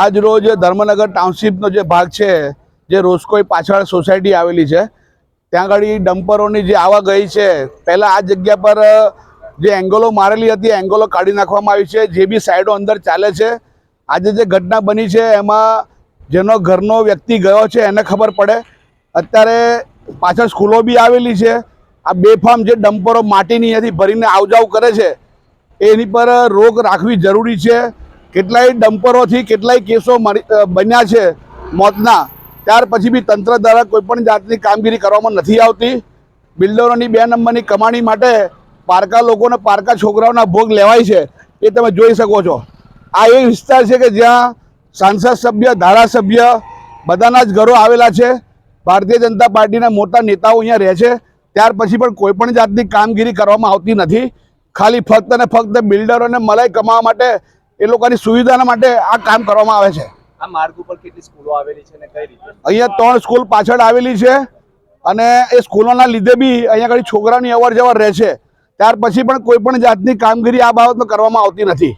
આજ રોજ ધર્મનગર ટાઉનશીપનો જે ભાગ છે, જે રોસ્કોઈ પાછળ સોસાયટી આવેલી છે, ત્યાં આગળ ડમ્પરોની જે આવક ગઈ છે, પહેલાં આ જગ્યા પર જે એંગલો મારેલી હતી, એંગલો કાઢી નાખવામાં આવી છે. જે બી સાઈડો અંદર ચાલે છે, આજે જે ઘટના બની છે એમાં જેનો ઘરનો વ્યક્તિ ગયો છે એને ખબર પડે. અત્યારે પાછળ સ્કૂલો બી આવેલી છે. આ બેફામ જે ડમ્પરો માટીની અહીંયાથી ભરીને આવજાવ કરે છે, એની પર રોક રાખવી જરૂરી છે. કેટલાય ડમ્પરોથી કેટલાય કેસો બન્યા છે મોતના, ત્યાર પછી બી તંત્ર દ્વારા કોઈપણ જાતની કામગીરી કરવામાં નથી આવતી. બિલ્ડરોની 2 નંબરની કમાણી માટે પારકા લોકોને પારકા છોકરાઓના ભોગ લેવાય છે, એ તમે જોઈ શકો છો. આ એ વિસ્તાર છે કે જ્યાં સાંસદ સભ્ય, ધારાસભ્ય બધાના જ ઘરો આવેલા છે. ભારતીય જનતા પાર્ટીના મોટા નેતાઓ અહીંયા રહે છે. ત્યાર પછી પણ કોઈપણ જાતની કામગીરી કરવામાં આવતી નથી. ખાલી ફક્ત અને ફક્ત બિલ્ડરોને મલાઈ કમાવા માટે, એ લોકોની સુવિધાના માટે આ કામ કરવામાં આવે છે. આ માર્ગ ઉપર કેટલી સ્કૂલો આવેલી છે અને કઈ રીતે? અહીંયા 3 સ્કૂલ પાછળ આવેલી છે અને એ સ્કૂલોના લીધે બી અહીંયા આગળ છોકરાની અવર જવર રહે છે. ત્યાર પછી પણ કોઈ પણ જાતની કામગીરી આ બાબતમાં કરવામાં આવતી નથી.